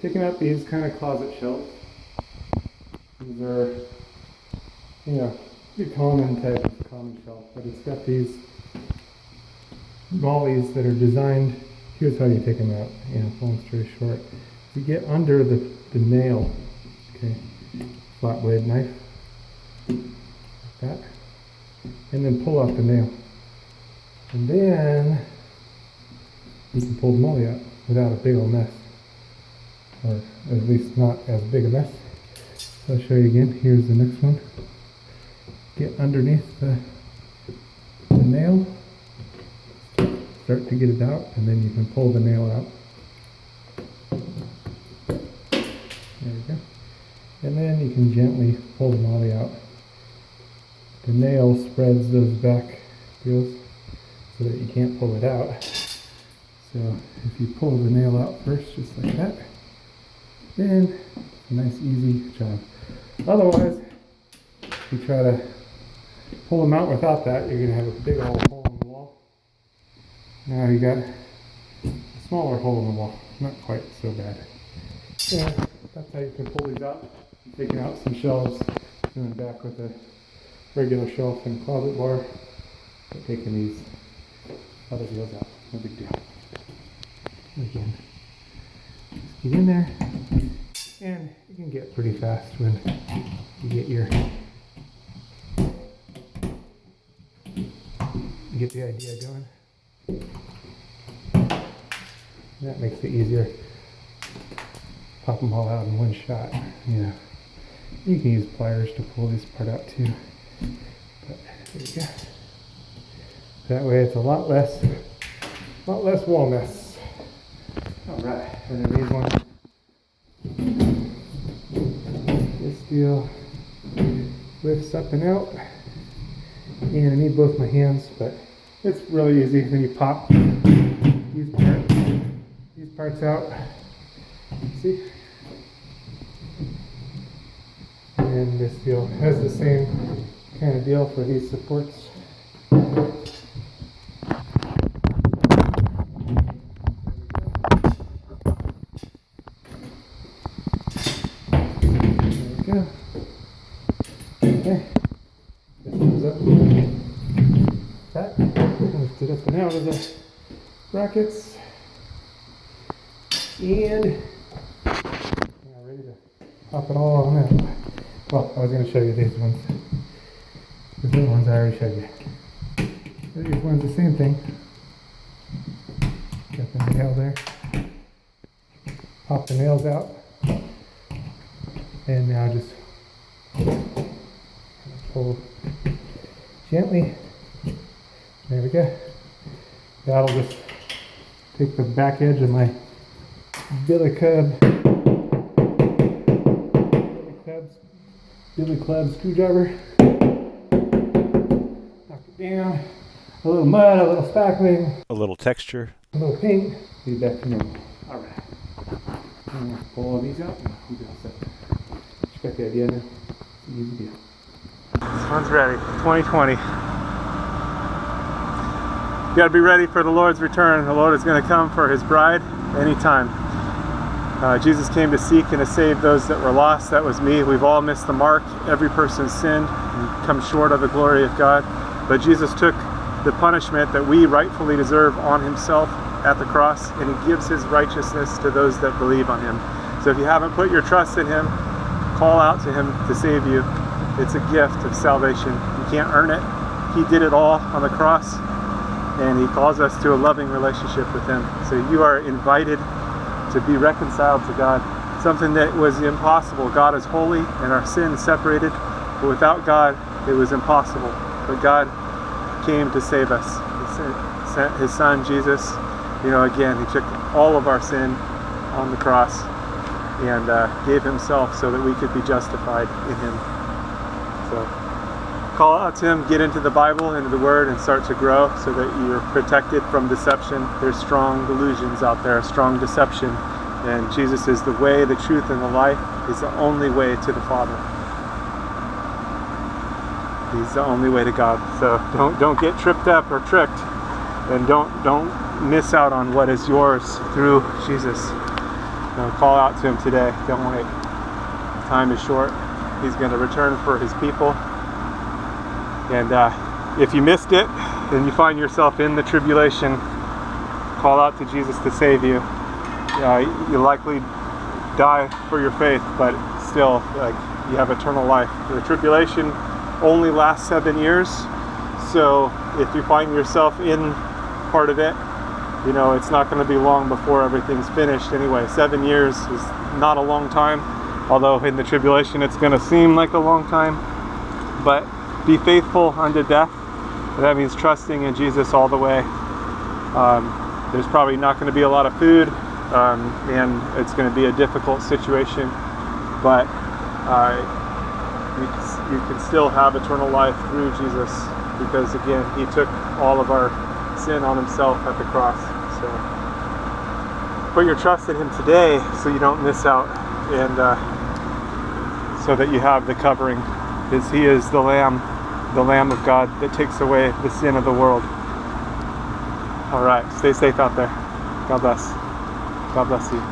taking out these kind of closet shelves. These are, pretty common type of common shelf, but it's got these mollies that are designed. Here's how you take them out. Long story short, you get under the nail, okay, flat blade knife, like that, and then pull out the nail, and then you can pull the molly out without a big old mess, or at least not as big a mess. So I'll show you again. Here's the next one. Get underneath the nail, start to get it out, and then you can pull the nail out. There you go. And then you can gently pull the molly out. The nail spreads those back deals so that you can't pull it out. So if you pull the nail out first, just like that, then it's a nice easy job. Otherwise, if you try to pull them out without that, you're going to have a big old hole in the wall. Now you got a smaller hole in the wall. Not quite so bad. Yeah, that's how you can pull these out. Taking out some shelves, going back with a regular shelf and closet bar, but taking these other deals out. No big deal. Again, just get in there, and you can get pretty fast when you get the idea going. That makes it easier. Pop them all out in one shot. You can use pliers to pull this part out too. But there you go. That way it's a lot less wall mess. Alright, and then these ones. This deal lifts up and out. And I need both my hands, but it's really easy. Then you pop these parts out. See? And this deal has the same kind of deal for these supports. There we go. Okay. This comes up. That. Lift it up and out of the brackets. And now ready to pop it all on out. Well, I was going to show you these ones. These other ones I already showed you. These ones the same thing. Got the nail there. Pop the nails out. And now just pull gently. There we go. That'll just take the back edge of my billy club screwdriver. Knock it down. A little mud, a little spackling, a little texture, a little paint. Be back to normal. All right. I'm gonna pull all these out and we'll be all set. You got the idea now? It's an easy deal. This one's ready. 2020. You got to be ready for the Lord's return. The Lord is going to come for His bride anytime. Jesus came to seek and to save those that were lost. That was me. We've all missed the mark. Every person's sinned and come short of the glory of God. But Jesus took the punishment that we rightfully deserve on Himself at the cross, and He gives His righteousness to those that believe on Him. So if you haven't put your trust in Him, call out to Him to save you. It's a gift of salvation. You can't earn it. He did it all on the cross, and He calls us to a loving relationship with Him. So you are invited to be reconciled to God, something that was impossible. God is holy and our sin is separated, but without God it was impossible. But God came to save us. He sent His Son Jesus. Again, He took all of our sin on the cross and gave Himself so that we could be justified in Him. So call out to Him, get into the Bible, into the Word, and start to grow so that you're protected from deception. There's strong delusions out there, strong deception. And Jesus is the way, the truth, and the life. He's the only way to the Father. He's the only way to God. So don't get tripped up or tricked, and don't miss out on what is yours through Jesus. call out to him today. Don't wait. Time is short. He's going to return for his people. And if you missed it and you find yourself in the tribulation, call out to Jesus to save you. You'll likely die for your faith, but still, you have eternal life. The tribulation only lasts 7 years, so if you find yourself in part of it, it's not going to be long before everything's finished anyway. 7 years is not a long time, although in the tribulation it's going to seem like a long time. But be faithful unto death. That means trusting in Jesus all the way. There's probably not going to be a lot of food, and it's going to be a difficult situation, but you can still have eternal life through Jesus, because again, he took all of our sin on himself at the cross. So put your trust in him today so you don't miss out, and so that you have the covering, because he is the Lamb of God that takes away the sin of the world. All right, stay safe out there. God bless. God bless you.